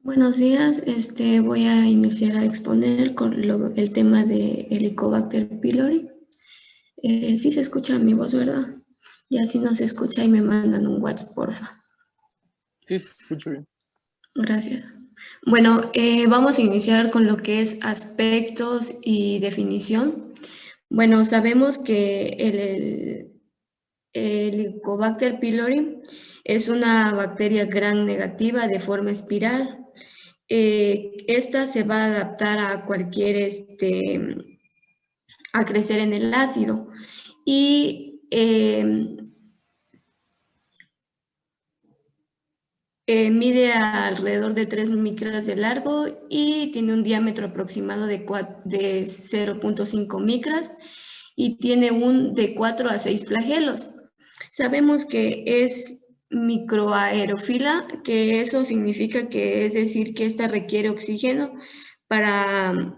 Buenos días, voy a iniciar a exponer con el tema de Helicobacter pylori. Sí se escucha mi voz, ¿verdad? Y así no se escucha y me mandan un WhatsApp, porfa. Sí, se escucha bien. Gracias. Bueno, vamos a iniciar con lo que es aspectos y definición. Bueno, sabemos que el Helicobacter pylori es una bacteria gram negativa de forma espiral. Esta se va a adaptar a cualquier, a crecer en el ácido y mide alrededor de 3 micras de largo y tiene un diámetro aproximado de 0.5 micras y tiene de 4 a 6 flagelos. Sabemos que es microaerofila, que eso significa que es decir que esta requiere oxígeno para...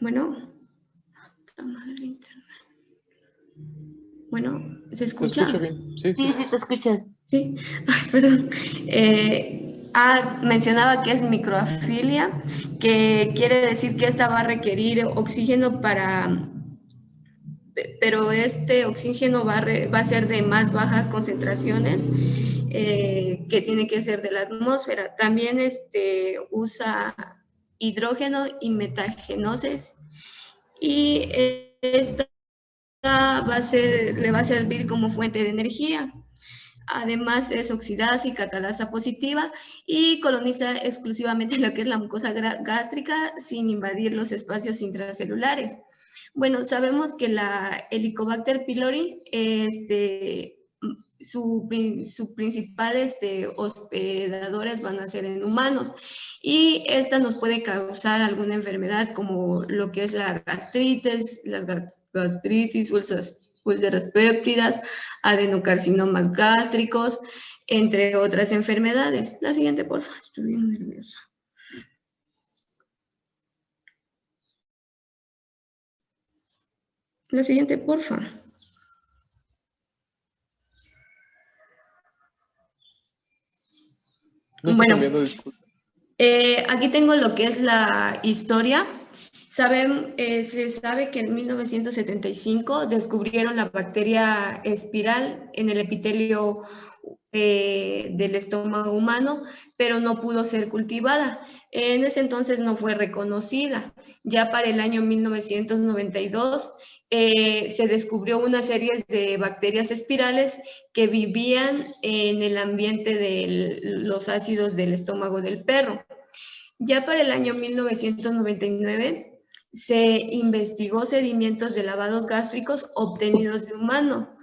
Bueno, bueno, ¿se Se escucha escucha? bien. Sí, Sí, sí. sí te escuchas. Sí, ay, perdón. Mencionaba que es microafilia, que quiere decir que esta va a requerir oxígeno pero este oxígeno va a ser de más bajas concentraciones, que tiene que ser de la atmósfera. También usa hidrógeno y metagenosis y esta le va a servir como fuente de energía. Además es oxidasa y catalasa positiva y coloniza exclusivamente lo que es la mucosa gástrica sin invadir los espacios intracelulares. Bueno, sabemos que la Helicobacter pylori, su principal hospedadores van a ser en humanos y esta nos puede causar alguna enfermedad como lo que es la gastritis, las gastritis, úlceras péptidas, adenocarcinomas gástricos, entre otras enfermedades. La siguiente, por favor, estoy bien nerviosa. La siguiente, por favor. No está Bueno, cambiando, disculpa. aquí tengo lo que es la historia. Se sabe que en 1975 descubrieron la bacteria espiral en el epitelio del estómago humano, pero no pudo ser cultivada. En ese entonces no fue reconocida. Ya para el año 1992 se descubrió una serie de bacterias espirales que vivían en el ambiente de los ácidos del estómago del perro. Ya para el año 1999 se investigó sedimentos de lavados gástricos obtenidos de humano.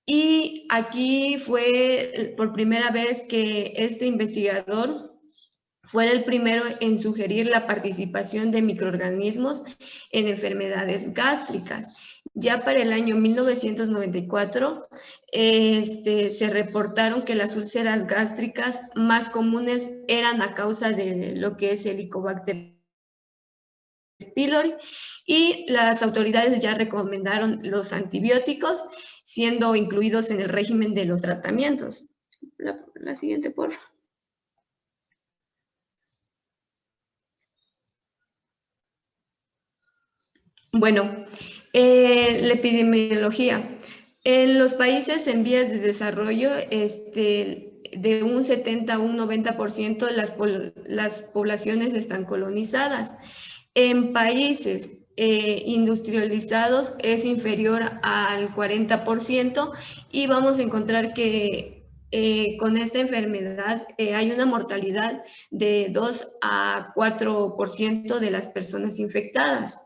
Y aquí fue por primera vez que este investigador fue el primero en sugerir la participación de microorganismos en enfermedades gástricas. Ya para el año 1994 se reportaron que las úlceras gástricas más comunes eran a causa de lo que es Helicobacter pylori y las autoridades ya recomendaron los antibióticos, siendo incluidos en el régimen de los tratamientos. La siguiente, por favor. Bueno, la epidemiología. En los países en vías de desarrollo, de un 70 a un 90% las poblaciones están colonizadas. En países industrializados es inferior al 40% y vamos a encontrar que con esta enfermedad hay una mortalidad de 2 a 4% de las personas infectadas.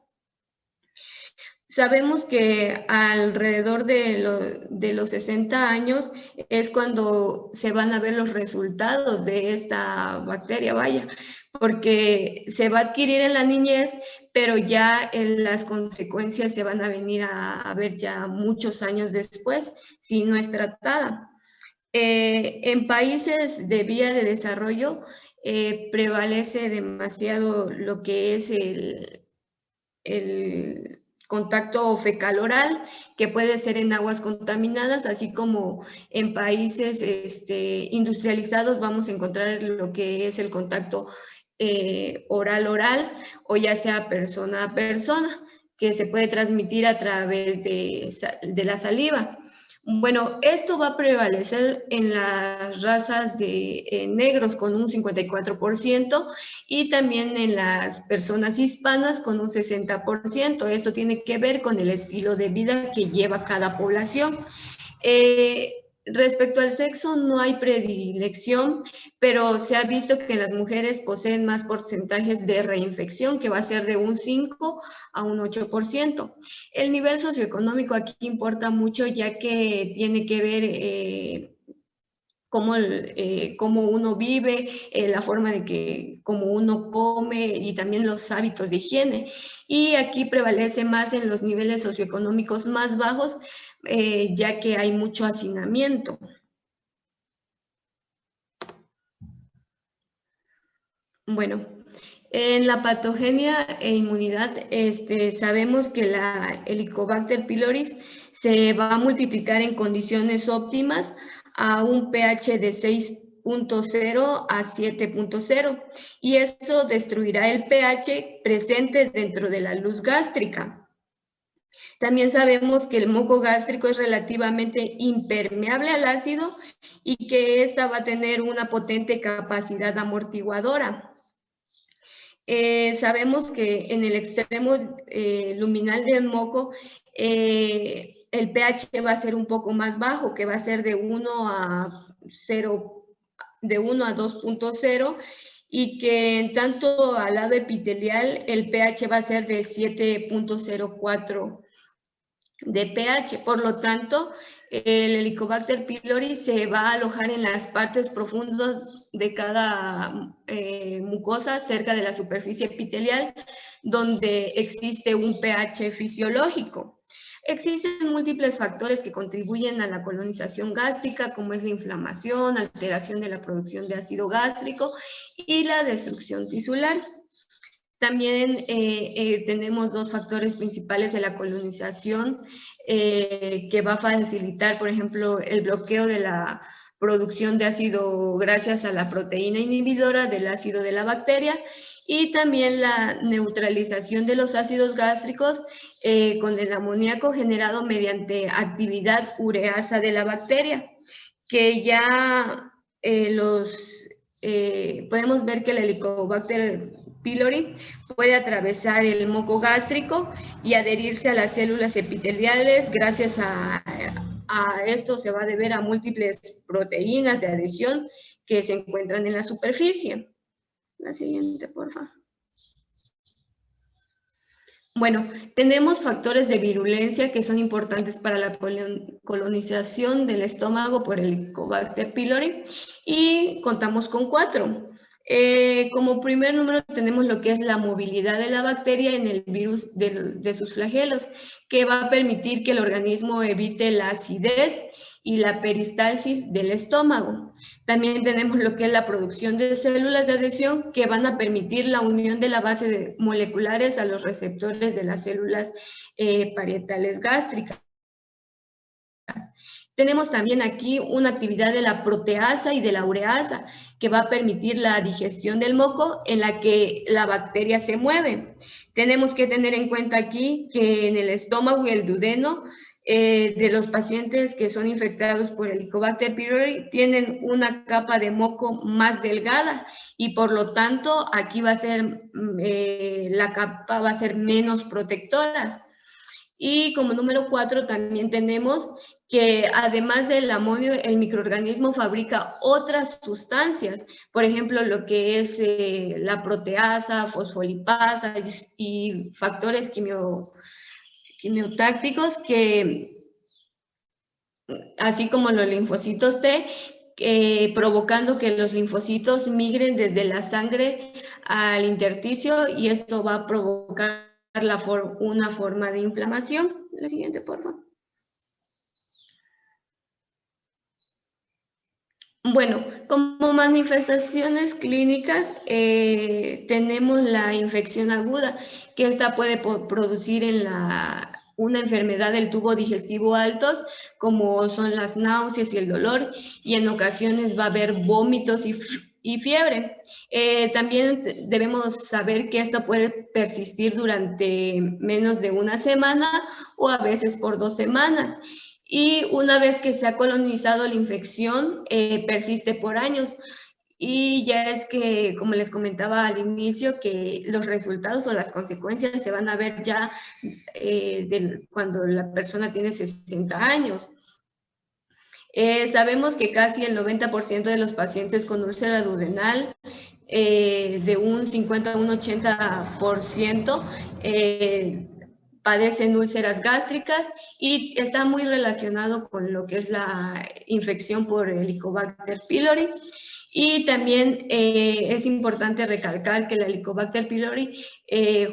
Sabemos que alrededor de los 60 años es cuando se van a ver los resultados de esta bacteria, vaya, porque se va a adquirir en la niñez, pero ya las consecuencias se van a venir a ver ya muchos años después si no es tratada. En países de vía de desarrollo prevalece demasiado lo que es el contacto fecal oral, que puede ser en aguas contaminadas, así como en países industrializados vamos a encontrar lo que es el contacto oral-oral o ya sea persona a persona, que se puede transmitir a través de la saliva. Bueno, esto va a prevalecer en las razas de negros con un 54% y también en las personas hispanas con un 60%. Esto tiene que ver con el estilo de vida que lleva cada población. Respecto al sexo, no hay predilección, pero se ha visto que las mujeres poseen más porcentajes de reinfección, que va a ser de un 5 a un 8%. El nivel socioeconómico aquí importa mucho, ya que tiene que ver cómo uno vive, la forma de que cómo uno come y también los hábitos de higiene. Y aquí prevalece más en los niveles socioeconómicos más bajos, ya que hay mucho hacinamiento. Bueno, en la patogenia e inmunidad, sabemos que la Helicobacter pylori se va a multiplicar en condiciones óptimas a un pH de 6.0 a 7.0 y eso destruirá el pH presente dentro de la luz gástrica. También sabemos que el moco gástrico es relativamente impermeable al ácido y que ésta va a tener una potente capacidad amortiguadora. Sabemos que en el extremo luminal del moco el pH va a ser un poco más bajo, que va a ser de 1 a 0, de 1 a 2.0, y que en tanto al lado epitelial el pH va a ser de 7.04 de pH. Por lo tanto, el Helicobacter pylori se va a alojar en las partes profundas de cada mucosa cerca de la superficie epitelial, donde existe un pH fisiológico. Existen múltiples factores que contribuyen a la colonización gástrica, como es la inflamación, alteración de la producción de ácido gástrico y la destrucción tisular. También tenemos dos factores principales de la colonización que va a facilitar, por ejemplo, el bloqueo de la producción de ácido gracias a la proteína inhibidora del ácido de la bacteria y también la neutralización de los ácidos gástricos con el amoníaco generado mediante actividad ureasa de la bacteria, que ya podemos ver que el Helicobacter pylori puede atravesar el moco gástrico y adherirse a las células epiteliales. Gracias a esto se va a deber a múltiples proteínas de adhesión que se encuentran en la superficie. La siguiente, por favor. Bueno, tenemos factores de virulencia que son importantes para la colonización del estómago por el Helicobacter pylori y contamos con 4. Como primer número tenemos lo que es la movilidad de la bacteria en el virus de sus flagelos, que va a permitir que el organismo evite la acidez y la peristalsis del estómago. También tenemos lo que es la producción de células de adhesión que van a permitir la unión de la base moleculares a los receptores de las células parietales gástricas. Tenemos también aquí una actividad de la proteasa y de la ureasa que va a permitir la digestión del moco en la que la bacteria se mueve. Tenemos que tener en cuenta aquí que en el estómago y el duodeno de los pacientes que son infectados por el Helicobacter pylori tienen una capa de moco más delgada y por lo tanto aquí va a ser, la capa va a ser menos protectora. Y como número 4 también tenemos que además del amonio, el microorganismo fabrica otras sustancias, por ejemplo, lo que es la proteasa, fosfolipasa y factores quimiotácticos que, así como los linfocitos T, provocando que los linfocitos migren desde la sangre al intersticio y esto va a provocar una forma de inflamación. La siguiente, por favor. Bueno, como manifestaciones clínicas tenemos la infección aguda, que esta puede producir en una enfermedad del tubo digestivo altos, como son las náuseas y el dolor, y en ocasiones va a haber vómitos y fiebre. También debemos saber que esto puede persistir durante menos de una semana o a veces por 2 semanas. Y una vez que se ha colonizado la infección, persiste por años. Y ya es que, como les comentaba al inicio, que los resultados o las consecuencias se van a ver ya cuando la persona tiene 60 años. Sabemos que casi el 90% de los pacientes con úlcera duodenal, de un 50 a un 80%, padecen úlceras gástricas y está muy relacionado con lo que es la infección por Helicobacter pylori. Y también es importante recalcar que la Helicobacter pylori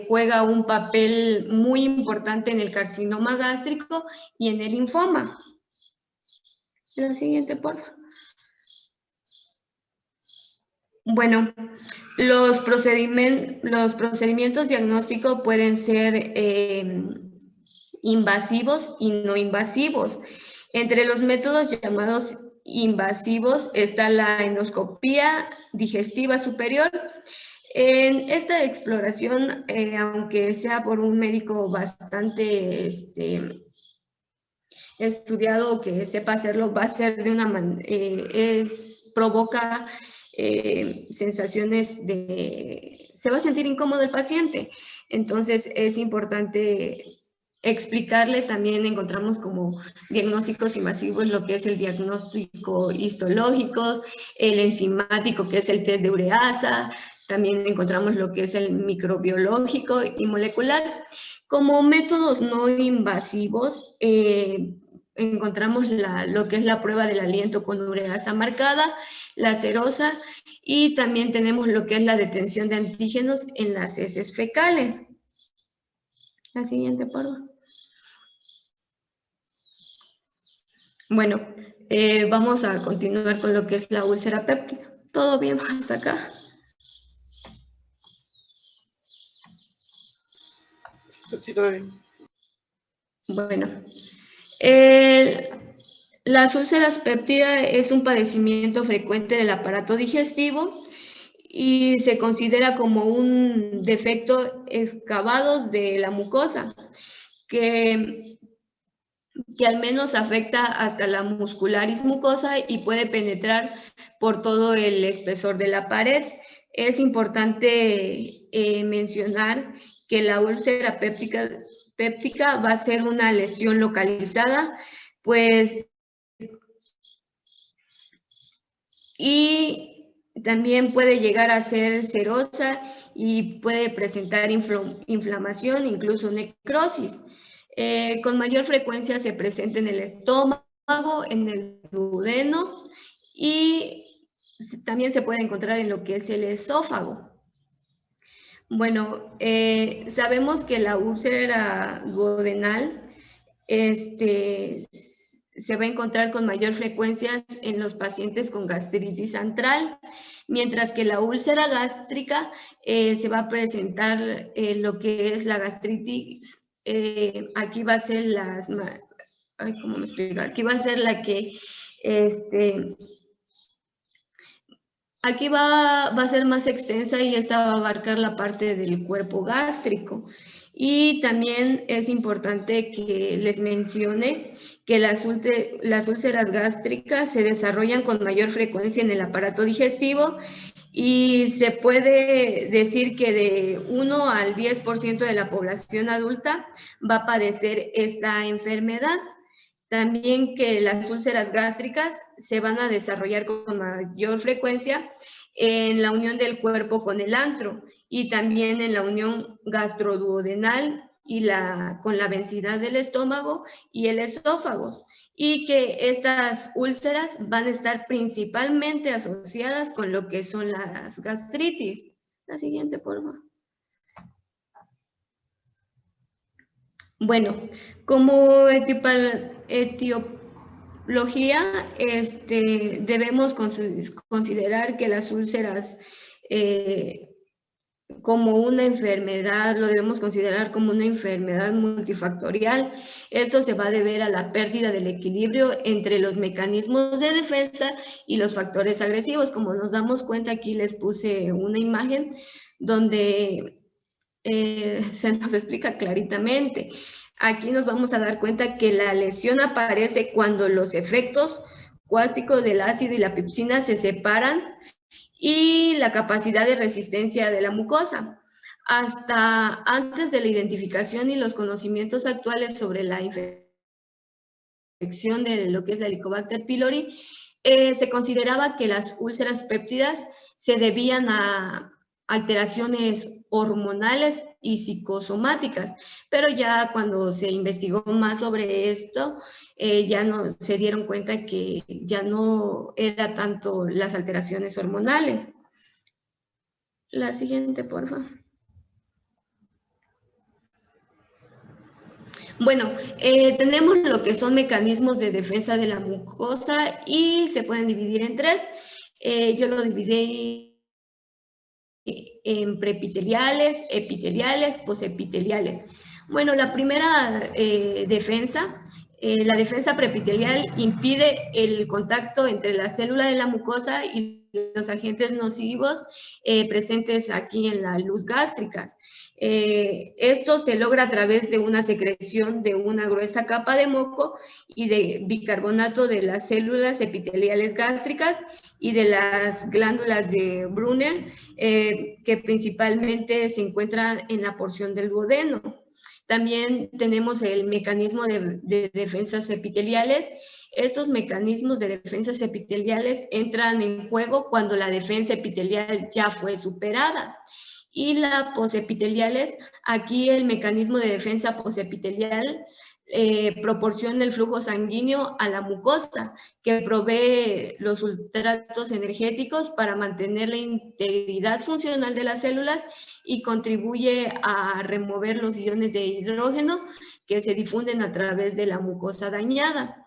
juega un papel muy importante en el carcinoma gástrico y en el linfoma. La siguiente, por favor. Bueno, los procedimientos diagnósticos pueden ser invasivos y no invasivos. Entre los métodos llamados invasivos está la endoscopía digestiva superior. En esta exploración, aunque sea por un médico bastante estudiado que sepa hacerlo, va a ser de una manera, provoca sensaciones se va a sentir incómodo el paciente. Entonces es importante explicarle. También encontramos como diagnósticos invasivos lo que es el diagnóstico histológico, el enzimático, que es el test de ureasa. También encontramos lo que es el microbiológico y molecular. Como métodos no invasivos, encontramos lo que es la prueba del aliento con ureasa marcada, la serosa, y también tenemos lo que es la detención de antígenos en las heces fecales. La siguiente, por favor. Bueno, vamos a continuar con lo que es la úlcera péptica. ¿Todo bien hasta acá? Sí, todo bien. Bueno, las úlceras péptidas es un padecimiento frecuente del aparato digestivo y se considera como un defecto excavados de la mucosa, que al menos afecta hasta la muscularis mucosa y puede penetrar por todo el espesor de la pared. Es importante mencionar que la úlcera péptica va a ser una lesión localizada, pues, y también puede llegar a ser serosa y puede presentar inflamación, incluso necrosis. Con mayor frecuencia se presenta en el estómago, en el duodeno, y también se puede encontrar en lo que es el esófago. Bueno, sabemos que la úlcera duodenal se va a encontrar con mayor frecuencia en los pacientes con gastritis antral, mientras que la úlcera gástrica se va a presentar lo que es la gastritis. Aquí va a ser ¿cómo me explico? Aquí va a ser la que aquí va a ser más extensa y esta va a abarcar la parte del cuerpo gástrico. Y también es importante que les mencione que las úlceras gástricas se desarrollan con mayor frecuencia en el aparato digestivo y se puede decir que de 1 al 10% de la población adulta va a padecer esta enfermedad. También que las úlceras gástricas se van a desarrollar con mayor frecuencia en la unión del cuerpo con el antro y también en la unión gastroduodenal y con la densidad del estómago y el esófago, y que estas úlceras van a estar principalmente asociadas con lo que son las gastritis. La siguiente, por favor. Bueno, como debemos considerar que las úlceras como una enfermedad, lo debemos considerar como una enfermedad multifactorial. Esto se va a deber a la pérdida del equilibrio entre los mecanismos de defensa y los factores agresivos. Como nos damos cuenta, aquí les puse una imagen donde se nos explica claritamente. Aquí nos vamos a dar cuenta que la lesión aparece cuando los efectos cuásticos del ácido y la pepsina se separan y la capacidad de resistencia de la mucosa. Hasta antes de la identificación y los conocimientos actuales sobre la infección de lo que es la Helicobacter pylori, se consideraba que las úlceras péptidas se debían a alteraciones hormonales y psicosomáticas, pero ya cuando se investigó más sobre esto, ya no se dieron cuenta que ya no era tanto las alteraciones hormonales. La siguiente, por favor. Bueno, tenemos lo que son mecanismos de defensa de la mucosa y se pueden dividir en tres. Yo lo dividí en preepiteliales, epiteliales, posepiteliales. Bueno, la primera defensa, la defensa preepitelial impide el contacto entre la célula de la mucosa y los agentes nocivos presentes aquí en la luz gástrica. Esto se logra a través de una secreción de una gruesa capa de moco y de bicarbonato de las células epiteliales gástricas y de las glándulas de Brunner, que principalmente se encuentran en la porción del duodeno. También tenemos el mecanismo de defensas epiteliales. Estos mecanismos de defensas epiteliales entran en juego cuando la defensa epitelial ya fue superada. Y la posepiteliales, aquí el mecanismo de defensa posepitelial proporciona el flujo sanguíneo a la mucosa, que provee los sustratos energéticos para mantener la integridad funcional de las células y contribuye a remover los iones de hidrógeno que se difunden a través de la mucosa dañada.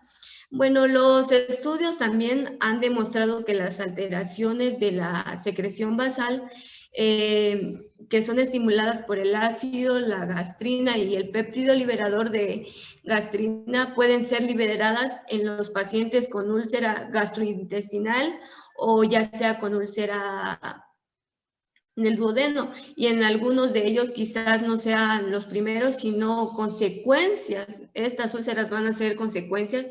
Bueno, los estudios también han demostrado que las alteraciones de la secreción basal que son estimuladas por el ácido, la gastrina y el péptido liberador de gastrina pueden ser liberadas en los pacientes con úlcera gastrointestinal o ya sea con úlcera en el duodeno, y en algunos de ellos quizás no sean los primeros, sino consecuencias. Estas úlceras van a ser consecuencias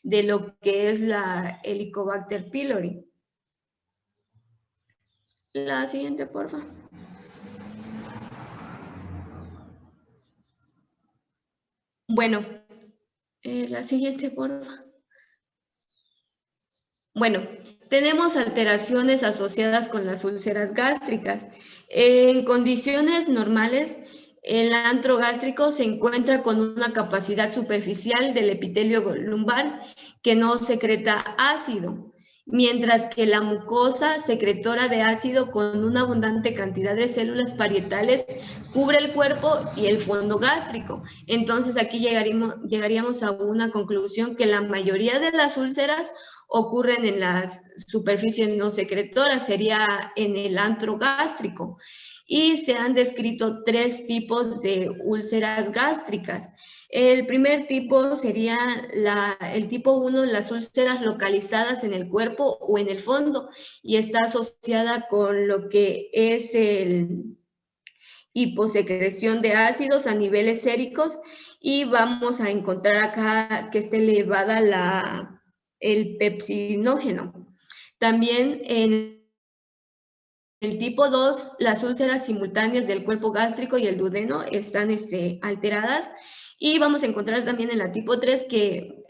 de lo que es la Helicobacter pylori. La siguiente, por favor. Bueno, la siguiente, por favor. Bueno, tenemos alteraciones asociadas con las úlceras gástricas. En condiciones normales, el antro gástrico se encuentra con una capacidad superficial del epitelio lumbar que no secreta ácido, mientras que la mucosa secretora de ácido con una abundante cantidad de células parietales cubre el cuerpo y el fondo gástrico. Entonces aquí llegaríamos a una conclusión que la mayoría de las úlceras ocurren en las superficies no secretoras, sería en el antro gástrico. Y se han descrito tres tipos de úlceras gástricas. El primer tipo sería el tipo 1, las úlceras localizadas en el cuerpo o en el fondo, y está asociada con lo que es el hiposecreción de ácidos a niveles séricos, y vamos a encontrar acá que está elevada el pepsinógeno. También en el tipo 2, las úlceras simultáneas del cuerpo gástrico y el duodeno están alteradas, y vamos a encontrar también en la tipo 3 que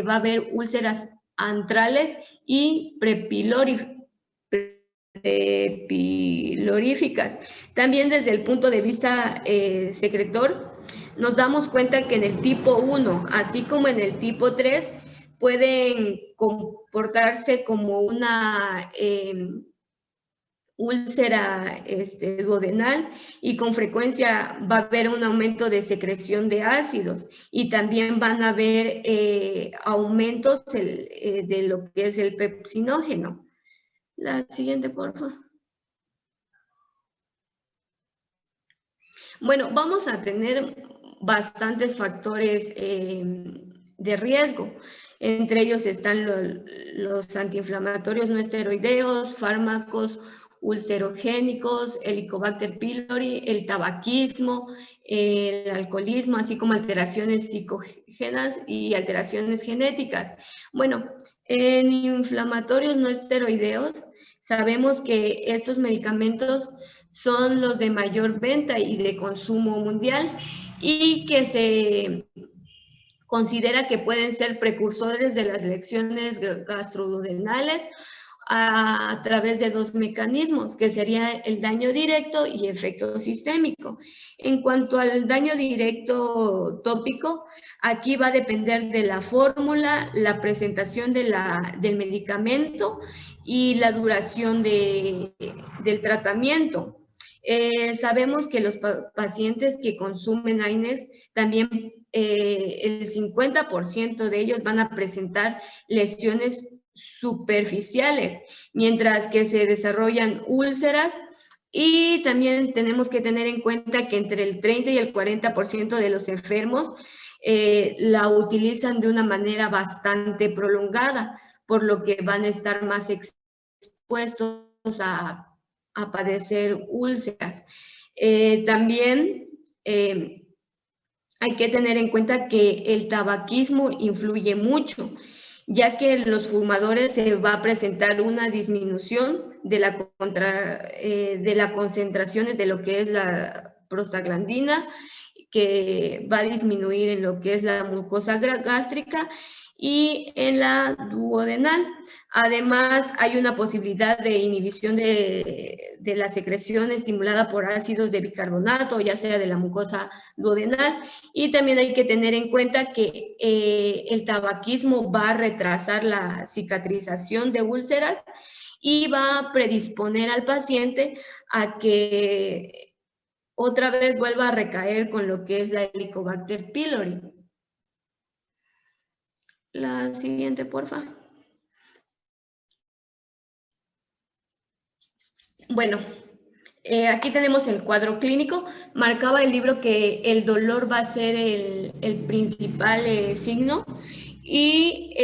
va a haber úlceras antrales y prepiloríficas. También desde el punto de vista secretor, nos damos cuenta que en el tipo 1, así como en el tipo 3, pueden comportarse como una úlcera duodenal, y con frecuencia va a haber un aumento de secreción de ácidos y también van a haber aumentos de lo que es el pepsinógeno. La siguiente, por favor. Bueno, vamos a tener bastantes factores de riesgo. Entre ellos están los antiinflamatorios no esteroideos, fármacos ulcerogénicos, Helicobacter pylori, el tabaquismo, el alcoholismo, así como alteraciones psicogénicas y alteraciones genéticas. Bueno, en inflamatorios no esteroideos sabemos que estos medicamentos son los de mayor venta y de consumo mundial y que se considera que pueden ser precursores de las lesiones gastroduodenales a través de dos mecanismos, que sería el daño directo y efecto sistémico. En cuanto al daño directo tópico, aquí va a depender de la fórmula, la presentación del medicamento y la duración del tratamiento. Sabemos que los pacientes que consumen AINES también el 50% de ellos van a presentar lesiones superficiales, mientras que se desarrollan úlceras, y también tenemos que tener en cuenta que entre el 30 y el 40% de los enfermos la utilizan de una manera bastante prolongada, por lo que van a estar más expuestos a padecer úlceras. También hay que tener en cuenta que el tabaquismo influye mucho, ya que en los fumadores se va a presentar una disminución de las concentraciones de lo que es la prostaglandina, que va a disminuir en lo que es la mucosa gástrica y en la duodenal. Además, hay una posibilidad de inhibición de la secreción estimulada por ácidos de bicarbonato, ya sea de la mucosa duodenal, y también hay que tener en cuenta que el tabaquismo va a retrasar la cicatrización de úlceras y va a predisponer al paciente a que otra vez vuelva a recaer con lo que es la Helicobacter pylori. La siguiente, porfa. Bueno, aquí tenemos el cuadro clínico. Marcaba el libro que el dolor va a ser el principal signo, y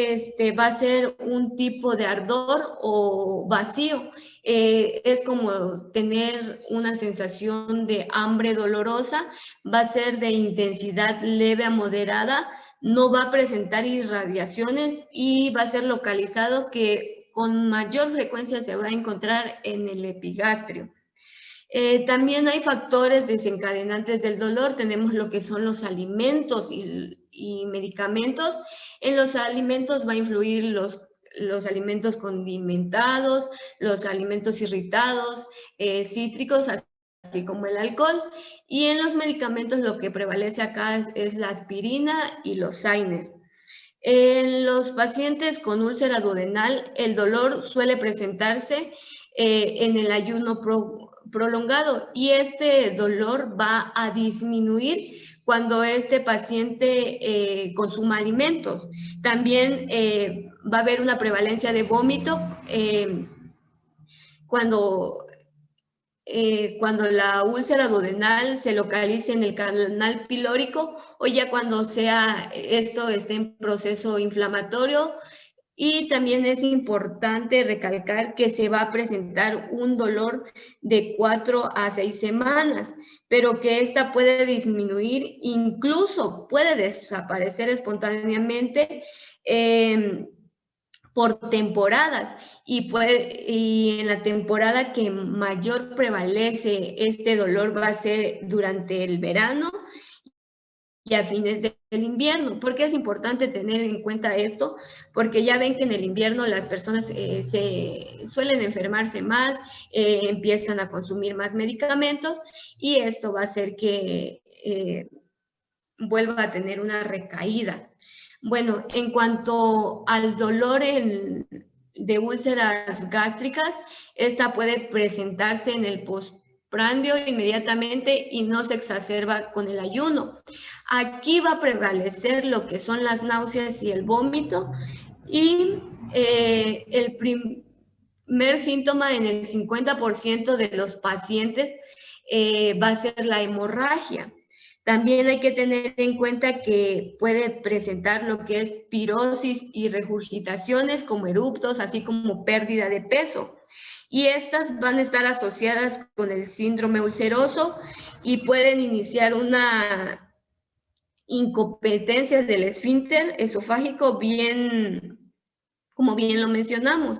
va a ser un tipo de ardor o vacío. Es como tener una sensación de hambre dolorosa, va a ser de intensidad leve a moderada, no va a presentar irradiaciones y va a ser localizado, que con mayor frecuencia se va a encontrar en el epigastrio. También hay factores desencadenantes del dolor. Tenemos lo que son los alimentos y medicamentos. En los alimentos va a influir los alimentos condimentados, los alimentos irritados, cítricos, así como el alcohol. Y en los medicamentos lo que prevalece acá es la aspirina y los AINES. En los pacientes con úlcera duodenal, el dolor suele presentarse en el ayuno prolongado, y este dolor va a disminuir cuando este paciente consuma alimentos. También va a haber una prevalencia de vómito cuando la úlcera duodenal se localice en el canal pilórico, o ya cuando esto esté en proceso inflamatorio. Y también es importante recalcar que se va a presentar un dolor de 4 a 6 semanas, pero que esta puede disminuir, incluso puede desaparecer espontáneamente por temporadas, y en la temporada que mayor prevalece este dolor va a ser durante el verano y a fines del invierno. ¿Por qué es importante tener en cuenta esto? Porque ya ven que en el invierno las personas se suelen enfermarse más, empiezan a consumir más medicamentos, y esto va a hacer que vuelva a tener una recaída. Bueno, en cuanto al dolor en de úlceras gástricas, esta puede presentarse en el postprandio inmediatamente y no se exacerba con el ayuno. Aquí va a prevalecer lo que son las náuseas y el vómito, y el primer síntoma en el 50% de los pacientes va a ser la hemorragia. También hay que tener en cuenta que puede presentar lo que es pirosis y regurgitaciones como eruptos, así como pérdida de peso. Y estas van a estar asociadas con el síndrome ulceroso y pueden iniciar una incompetencia del esfínter esofágico, como bien lo mencionamos.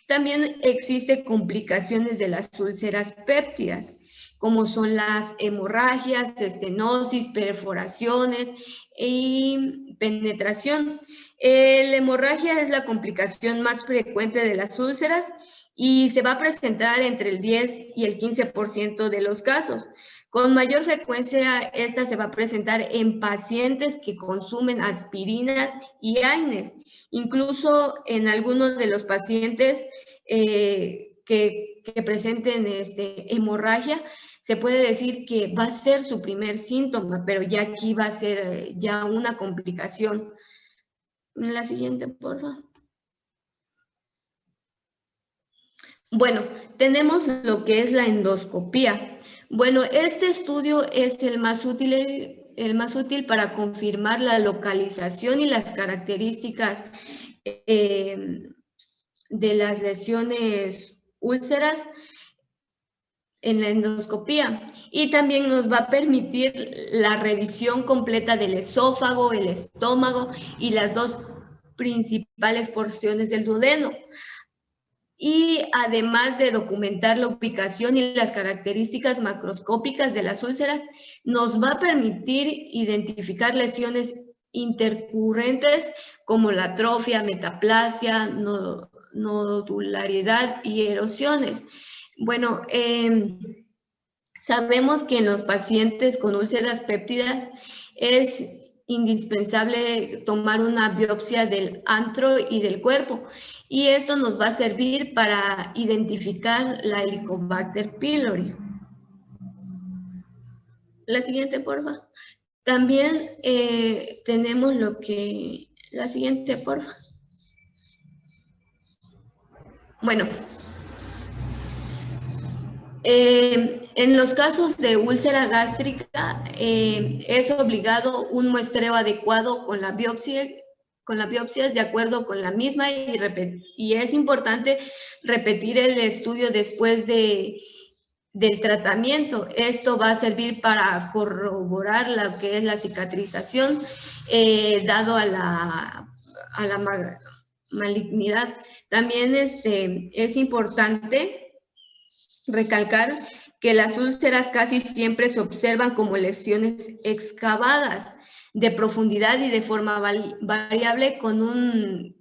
También existen complicaciones de las úlceras péptidas, como son las hemorragias, estenosis, perforaciones y penetración. La hemorragia es la complicación más frecuente de las úlceras y se va a presentar entre el 10 y el 15% de los casos. Con mayor frecuencia, esta se va a presentar en pacientes que consumen aspirinas y AINES. Incluso en algunos de los pacientes que presenten hemorragia, se puede decir que va a ser su primer síntoma, pero ya aquí va a ser ya una complicación. La siguiente, por favor. Bueno, tenemos lo que es la endoscopía. Bueno, este estudio es el más útil para confirmar la localización y las características de las lesiones úlceras en la endoscopía, y también nos va a permitir la revisión completa del esófago, el estómago y las dos principales porciones del duodeno. Y además de documentar la ubicación y las características macroscópicas de las úlceras, nos va a permitir identificar lesiones intercurrentes como la atrofia, metaplasia, nodularidad y erosiones. Bueno, sabemos que en los pacientes con úlceras péptidas es indispensable tomar una biopsia del antro y del cuerpo, y esto nos va a servir para identificar la Helicobacter pylori. La siguiente, por favor. También tenemos lo que... La siguiente, por favor. Bueno, en los casos de úlcera gástrica es obligado un muestreo adecuado con la biopsia, de acuerdo con la misma, y es importante repetir el estudio después del tratamiento. Esto va a servir para corroborar lo que es la cicatrización dado a la malignidad. También es importante recalcar que las úlceras casi siempre se observan como lesiones excavadas de profundidad y de forma variable con un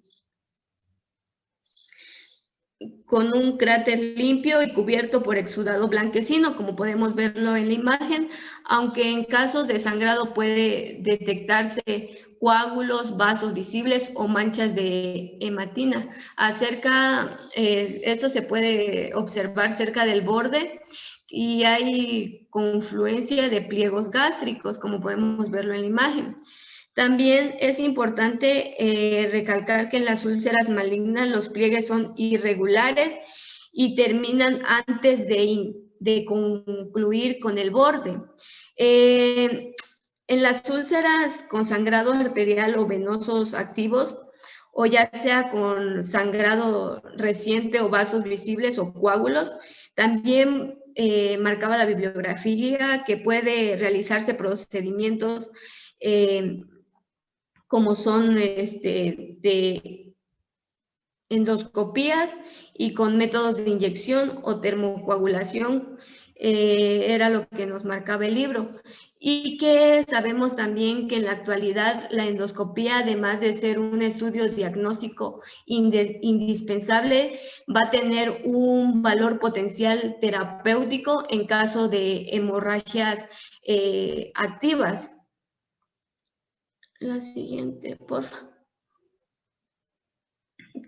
cráter limpio y cubierto por exudado blanquecino, como podemos verlo en la imagen, aunque en casos de sangrado puede detectarse coágulos, vasos visibles o manchas de hematina. Esto se puede observar cerca del borde, y hay confluencia de pliegos gástricos, como podemos verlo en la imagen. También es importante recalcar que en las úlceras malignas los pliegues son irregulares y terminan antes de concluir con el borde. En las úlceras con sangrado arterial o venosos activos, o ya sea con sangrado reciente o vasos visibles o coágulos, también marcaba la bibliografía que puede realizarse procedimientos como son de endoscopías y con métodos de inyección o termocoagulación, era lo que nos marcaba el libro. Y que sabemos también que en la actualidad la endoscopía, además de ser un estudio diagnóstico indispensable, va a tener un valor potencial terapéutico en caso de hemorragias activas. La siguiente, por favor.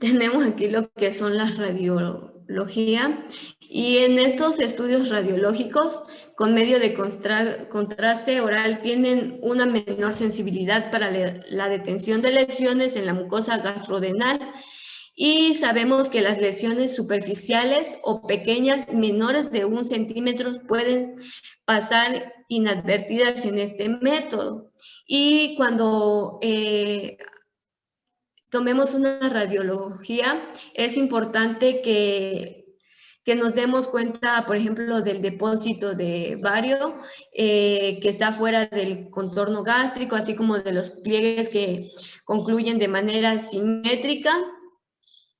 tenemos aquí lo que son las radiología, y en estos estudios radiológicos con medio de contraste oral tienen una menor sensibilidad para la detención de lesiones en la mucosa gastrodental, y sabemos que las lesiones superficiales o pequeñas menores de 1 centímetro pueden pasar inadvertidas en este método. Y cuando tomemos una radiología, es importante que nos demos cuenta, por ejemplo, del depósito de bario que está fuera del contorno gástrico, así como de los pliegues que concluyen de manera simétrica,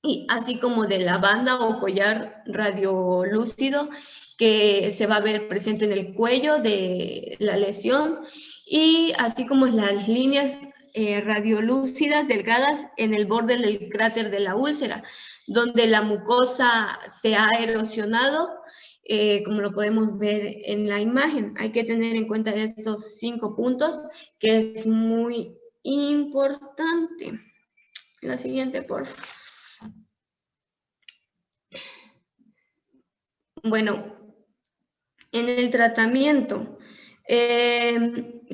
y así como de la banda o collar radiolúcido que se va a ver presente en el cuello de la lesión, y así como las líneas radiolúcidas delgadas en el borde del cráter de la úlcera, donde la mucosa se ha erosionado, como lo podemos ver en la imagen. Hay que tener en cuenta estos 5 puntos, que es muy importante. La siguiente, por favor. Bueno, en el tratamiento,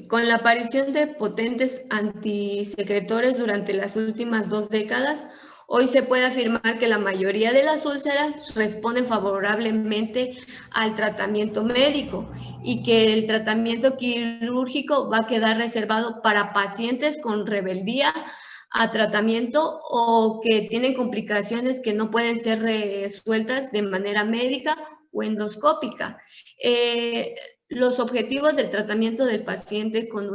con la aparición de potentes antisecretores durante las últimas 2 décadas, hoy se puede afirmar que la mayoría de las úlceras responden favorablemente al tratamiento médico, y que el tratamiento quirúrgico va a quedar reservado para pacientes con rebeldía a tratamiento o que tienen complicaciones que no pueden ser resueltas de manera médica o endoscópica. Los objetivos del tratamiento del paciente con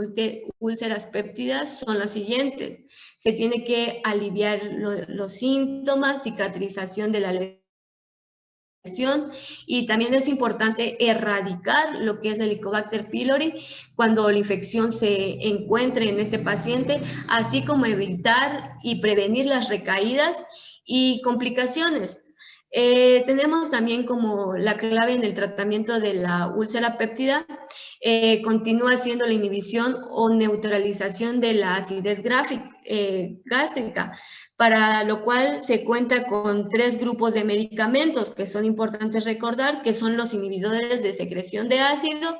úlceras péptidas son los siguientes. Se tiene que aliviar los síntomas, cicatrización de la lesión, y también es importante erradicar lo que es el Helicobacter pylori cuando la infección se encuentre en este paciente, así como evitar y prevenir las recaídas y complicaciones. Tenemos también como la clave en el tratamiento de la úlcera péptida, continúa siendo la inhibición o neutralización de la acidez gástrica, para lo cual se cuenta con 3 grupos de medicamentos que son importantes recordar, que son los inhibidores de secreción de ácido,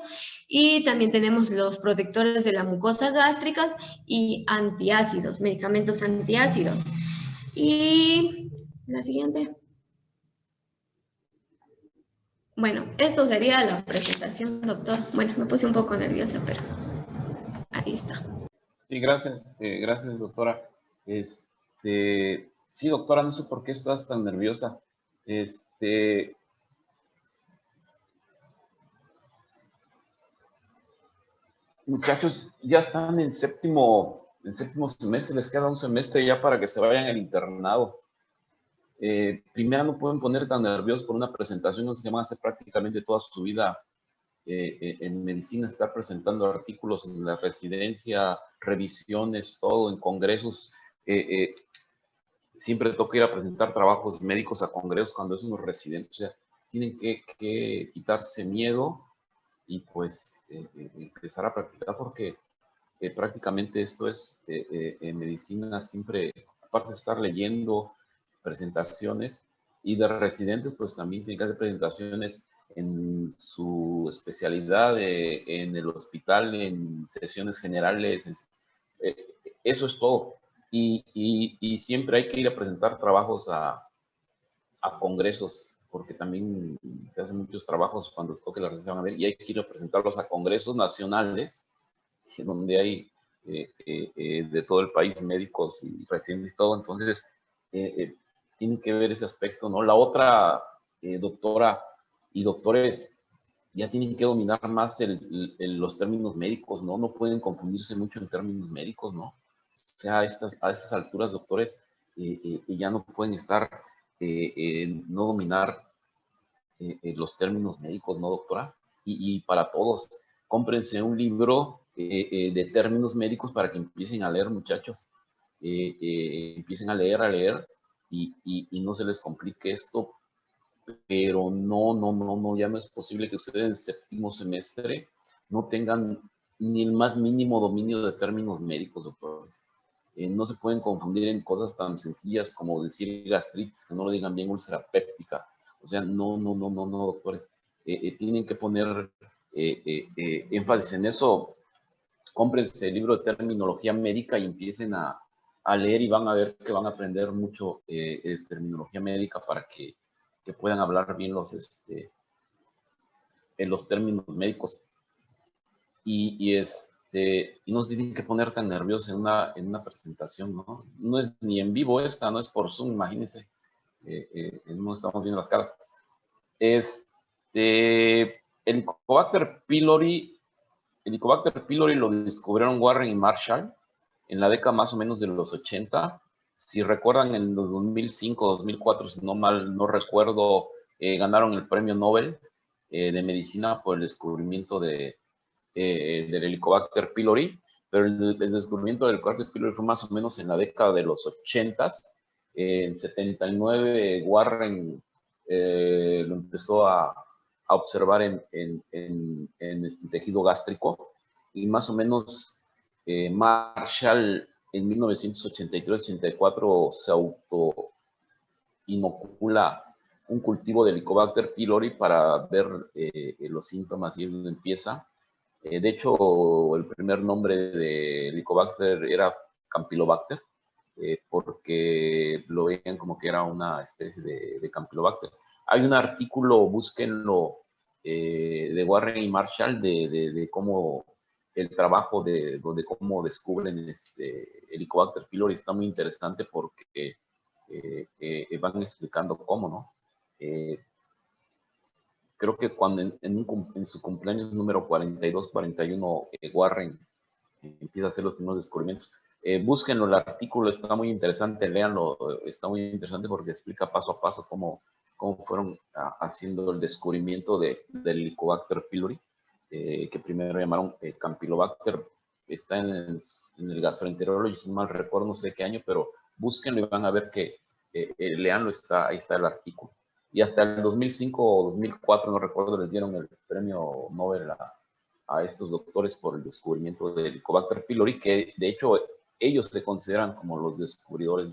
y también tenemos los protectores de la mucosa gástricas y antiácidos, medicamentos antiácidos. Y la siguiente. Bueno, esto sería la presentación, doctor. Bueno, me puse un poco nerviosa, pero ahí está. Sí, gracias, gracias, doctora. Sí, doctora, no sé por qué estás tan nerviosa. Muchachos, ya están en séptimo semestre, les queda un semestre ya para que se vayan al internado. Primero, no pueden poner tan nerviosos por una presentación, no se van a hacer prácticamente toda su vida en medicina, estar presentando artículos en la residencia, revisiones, todo, en congresos. Siempre toca ir a presentar trabajos médicos a congresos cuando es unos residentes. O sea, tienen que quitarse miedo y pues empezar a practicar, porque prácticamente esto es en medicina siempre, aparte de estar leyendo presentaciones, y de residentes pues también tienen que hacer presentaciones en su especialidad, en el hospital, en sesiones generales, eso es todo. Y siempre hay que ir a presentar trabajos a congresos, porque también se hacen muchos trabajos cuando toque la residencia, van a ver, y hay que ir a presentarlos a congresos nacionales, donde hay de todo el país médicos y residentes y todo. Entonces, tienen que ver ese aspecto, ¿no? La otra, doctora y doctores, ya tienen que dominar más los términos médicos, ¿no? No pueden confundirse mucho en términos médicos, ¿no? O sea, a estas alturas, doctores, ya no pueden estar, no dominar los términos médicos, ¿no, doctora? Y para todos, cómprense un libro de términos médicos para que empiecen a leer, muchachos. Empiecen a leer, y no se les complique esto, pero no, ya no es posible que ustedes en séptimo semestre no tengan ni el más mínimo dominio de términos médicos, doctores. no se pueden confundir en cosas tan sencillas como decir gastritis, que no lo digan bien úlcera péptica. O sea, no, doctores. Tienen que poner énfasis en eso. Cómprense el libro de terminología médica y empiecen a leer y van a ver que van a aprender mucho terminología médica para que puedan hablar bien los términos médicos. Y no se tienen que poner tan nerviosos en una presentación, ¿no? No es ni en vivo esta, no es por Zoom, imagínense. No estamos viendo las caras. El Helicobacter pylori lo descubrieron Warren y Marshall en la década más o menos de los 80. Si recuerdan, en los 2005, 2004, si no mal no recuerdo, ganaron el premio Nobel de medicina por el descubrimiento del Helicobacter pylori, pero el descubrimiento del Helicobacter pylori fue más o menos en la década de los 80. En 79 Warren lo empezó a observar en este tejido gástrico, y más o menos Marshall en 1983-84 se autoinocula un cultivo de Helicobacter pylori para ver los síntomas, y es donde empieza. De hecho, el primer nombre de Helicobacter era Campylobacter, porque lo veían como que era una especie de Campylobacter. Hay un artículo, búsquenlo, de Warren y Marshall de cómo el trabajo de cómo descubren Helicobacter pylori. Está muy interesante porque van explicando cómo, ¿no? Creo que cuando en su cumpleaños número 42, 41, Warren empieza a hacer los primeros descubrimientos. Búsquenlo, el artículo está muy interesante, léanlo, está muy interesante porque explica paso a paso cómo fueron haciendo el descubrimiento del Helicobacter pylori, que primero llamaron Campylobacter. Está en el Gastroenterology, si no mal recuerdo, no sé de qué año, pero búsquenlo y van a ver que, leanlo, ahí está el artículo. Y hasta el 2005 o 2004, no recuerdo, les dieron el premio Nobel a estos doctores por el descubrimiento del Helicobacter pylori, que de hecho ellos se consideran como los descubridores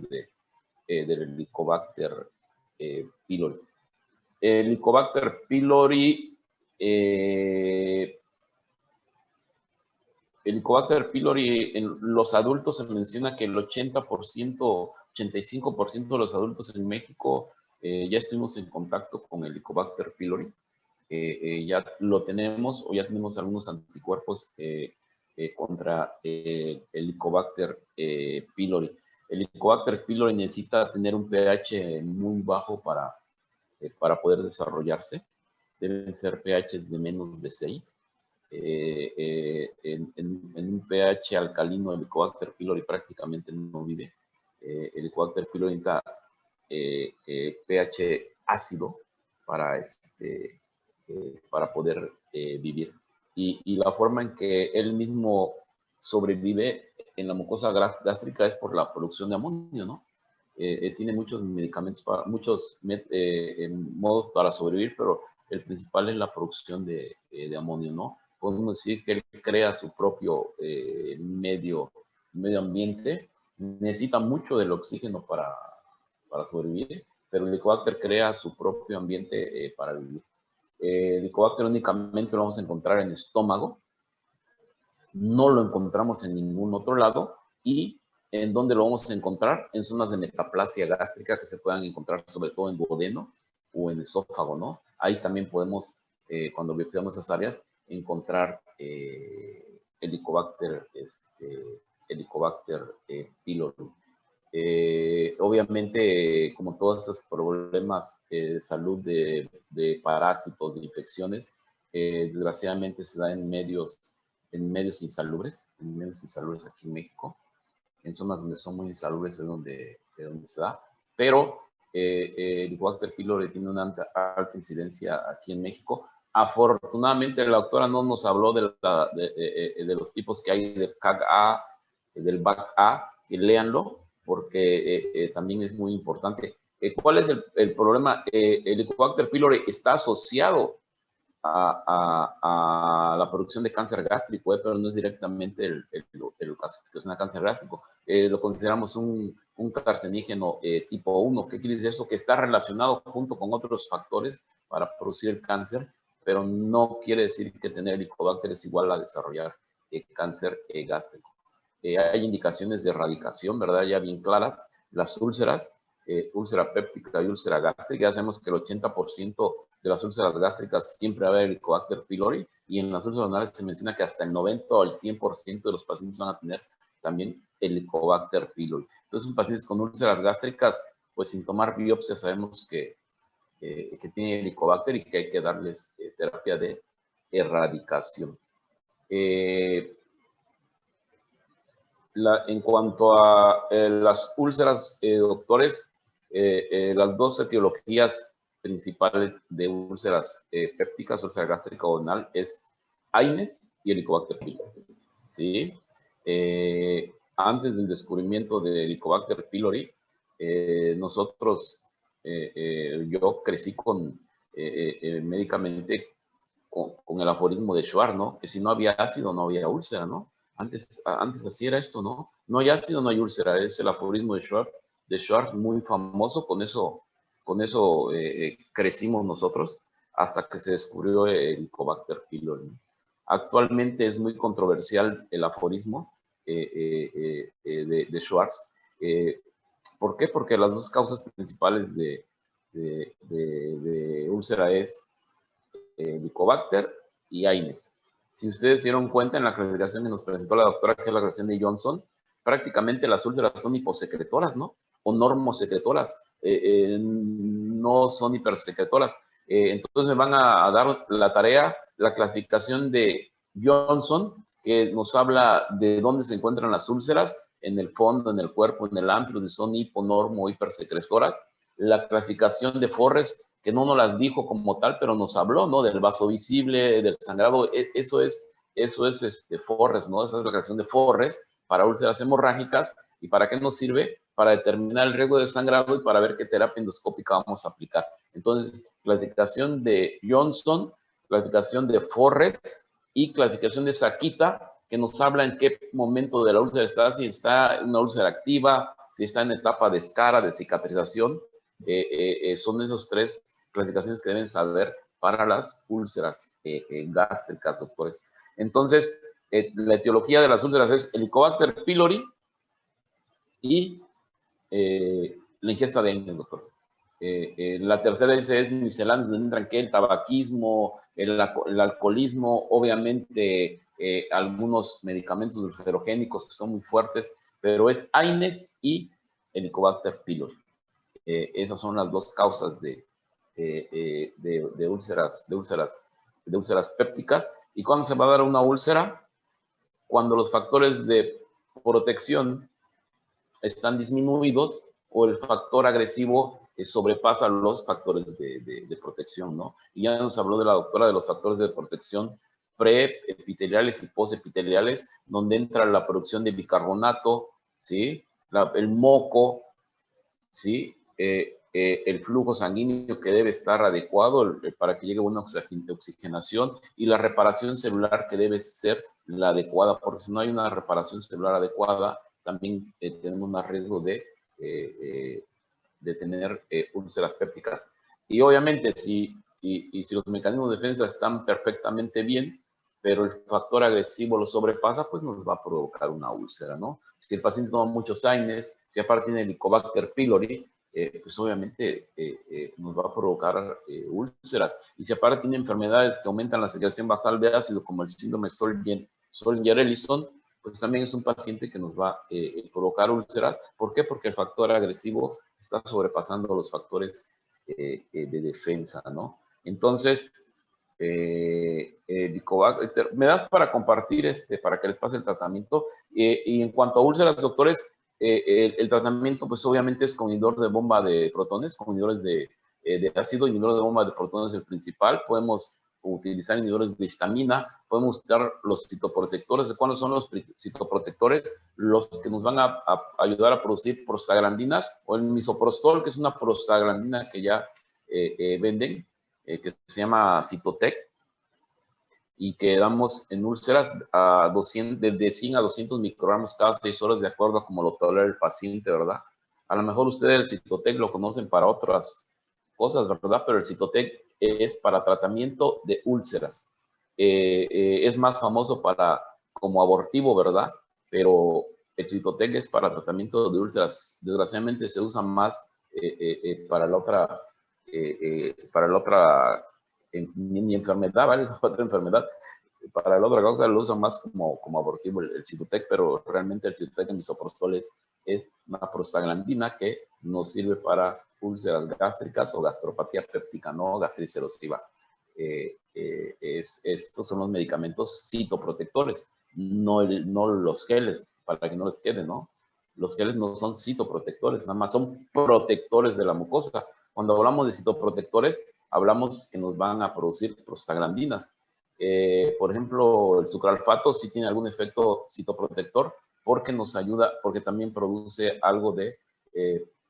del Helicobacter pylori. El Helicobacter pylori, en los adultos se menciona que el 80%, 85% de los adultos en México ya estuvimos en contacto con el Helicobacter pylori. Ya lo tenemos, o ya tenemos algunos anticuerpos contra el Helicobacter pylori. El Helicobacter pylori necesita tener un pH muy bajo para poder desarrollarse. Deben ser pHs de menos de 6. En un pH alcalino, el Helicobacter pylori prácticamente no vive. El Helicobacter pylori necesita pH ácido para poder vivir. Y la forma en que él mismo sobrevive en la mucosa gástrica es por la producción de amonio, ¿no? Tiene muchos medicamentos, muchos modos para sobrevivir, pero el principal es la producción de amonio, ¿no? Podemos decir que él crea su propio medio ambiente, necesita mucho del oxígeno para sobrevivir, pero el Helicobacter crea su propio ambiente para vivir. El Helicobacter únicamente lo vamos a encontrar en el estómago, no lo encontramos en ningún otro lado. Y en donde lo vamos a encontrar, en zonas de metaplasia gástrica que se puedan encontrar sobre todo en duodeno o en esófago, ¿no? Ahí también podemos, cuando biopsiamos esas áreas, encontrar Helicobacter pylori. Obviamente, como todos estos problemas de salud de parásitos, de infecciones, desgraciadamente se da en medios insalubres, aquí en México. En zonas donde son muy insalubres es donde se da. Pero el Helicobacter pylori tiene una alta incidencia aquí en México. Afortunadamente, la doctora no nos habló de los tipos que hay del CAG-A, del BAC-A, que léanlo, porque también es muy importante. ¿Cuál es el problema? El Helicobacter pylori está asociado a la producción de cáncer gástrico, pero no es directamente el clasificación de cáncer gástrico. Lo consideramos un carcinógeno tipo 1. ¿Qué quiere decir eso? Que está relacionado junto con otros factores para producir el cáncer, pero no quiere decir que tener Helicobacter es igual a desarrollar cáncer gástrico. Hay indicaciones de erradicación, ¿verdad? Ya bien claras. Las úlceras, úlcera péptica y úlcera gástrica, ya sabemos que el 80% de las úlceras gástricas siempre va a haber Helicobacter pylori, y en las úlceras renales se menciona que hasta el 90 o el 100% de los pacientes van a tener también Helicobacter pylori. Entonces, en pacientes con úlceras gástricas, pues sin tomar biopsia sabemos que tiene Helicobacter y que hay que darles terapia de erradicación. En cuanto a las úlceras, doctores, las dos etiologías principales de úlceras pépticas, úlcera gástrica o anal, es Aines y Helicobacter pylori. ¿Sí? Antes del descubrimiento de Helicobacter pylori, nosotros, yo crecí médicamente con el aforismo de Schwartz, ¿no? Que si no había ácido, no había úlcera, ¿no? Antes así era esto, ¿no? No hay ácido, no hay úlcera. Es el aforismo de Schwartz, muy famoso. Con eso crecimos nosotros hasta que se descubrió el Helicobacter pylori. Actualmente es muy controversial el aforismo de Schwartz. ¿Por qué? Porque las dos causas principales de úlcera es Helicobacter y Aines. Si ustedes se dieron cuenta en la clasificación que nos presentó la doctora, que es la clasificación de Johnson, prácticamente las úlceras son hiposecretoras, ¿no? O normosecretoras, no son hipersecretoras. Entonces me van a dar la tarea, la clasificación de Johnson, que nos habla de dónde se encuentran las úlceras, en el fondo, en el cuerpo, en el amplio, si son hipo, normo o hipersecretoras. La clasificación de Forrest, que no nos las dijo como tal, pero nos habló, ¿no? Del vaso visible, del sangrado. Eso es Forrest, ¿no? Esa es la creación de Forrest para úlceras hemorrágicas. ¿Y para qué nos sirve? Para determinar el riesgo de sangrado y para ver qué terapia endoscópica vamos a aplicar. Entonces, clasificación de Johnson, clasificación de Forrest y clasificación de Sakita, que nos habla en qué momento de la úlcera está, si está en una úlcera activa, si está en etapa de escara, de cicatrización. Son esos tres clasificaciones que deben saber para las úlceras gástricas, doctores. Entonces, la etiología de las úlceras es Helicobacter pylori y la ingesta de Aines, doctor. La tercera es misceláneos, donde entran el tabaquismo, el alcoholismo, obviamente algunos medicamentos dulcerogénicos que son muy fuertes, pero es Aines y Helicobacter pylori. Esas son las dos causas de úlceras pépticas. ¿Y cuándo se va a dar una úlcera? Cuando los factores de protección están disminuidos o el factor agresivo sobrepasa los factores de protección, ¿no? Y ya nos habló de la doctora de los factores de protección preepiteliales y posepiteliales, donde entra la producción de bicarbonato, ¿sí? El moco, ¿sí? El flujo sanguíneo que debe estar adecuado para que llegue una oxigenación y la reparación celular que debe ser la adecuada, porque si no hay una reparación celular adecuada, también tenemos más riesgo de tener úlceras pépticas. Y obviamente, si los mecanismos de defensa están perfectamente bien, pero el factor agresivo lo sobrepasa, pues nos va a provocar una úlcera, ¿no? Si el paciente toma muchos Aines, si aparte tiene Helicobacter pylori, pues obviamente nos va a provocar úlceras. Y si aparte tiene enfermedades que aumentan la secreción basal de ácido, como el síndrome Zollinger-Ellison, pues también es un paciente que nos va a provocar úlceras. ¿Por qué? Porque el factor agresivo está sobrepasando los factores de defensa, ¿no? Entonces, me das para compartir, para que les pase el tratamiento. Y en cuanto a úlceras, doctores, el tratamiento, pues obviamente es con inhibidor de bomba de protones, con inhibidores de ácido. Inhibidor de bomba de protones es el principal. Podemos utilizar inhibidores de histamina, podemos utilizar los citoprotectores. ¿Cuáles son los citoprotectores? Los que nos van a ayudar a producir prostaglandinas, o el misoprostol, que es una prostaglandina que ya venden, que se llama Cytotec, y que damos en úlceras a 200, de 100 a 200 microgramos cada 6 horas, de acuerdo a cómo lo tolera el paciente, ¿verdad? A lo mejor ustedes el Cytotec lo conocen para otras cosas, ¿verdad? Pero el Cytotec es para tratamiento de úlceras. Es más famoso para como abortivo, ¿verdad? Pero el Cytotec es para tratamiento de úlceras. Desgraciadamente se usa más para la otra, mi enfermedad, ¿vale? Es otra enfermedad. Para la otra cosa lo usan más como abortivo el Cytotec, pero realmente el Cytotec en misoprostol es una prostaglandina que nos sirve para úlceras gástricas o gastropatía péptica, no gastritis erosiva. Estos son los medicamentos citoprotectores, no los geles, para que no les quede, ¿no? Los geles no son citoprotectores, nada más son protectores de la mucosa. Cuando hablamos de citoprotectores, hablamos que nos van a producir prostaglandinas. Por ejemplo, el sucralfato sí tiene algún efecto citoprotector porque nos ayuda, porque también produce algo de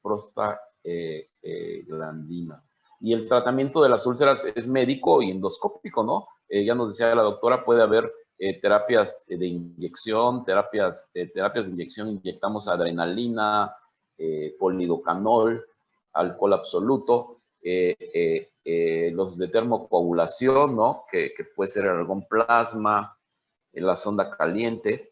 prostaglandina. Y el tratamiento de las úlceras es médico y endoscópico, ¿no? Ya nos decía la doctora, puede haber terapias de inyección, terapias de inyección, inyectamos adrenalina, polidocanol, alcohol absoluto, los de termocoagulación, ¿no? Que puede ser el argón plasma, la sonda caliente,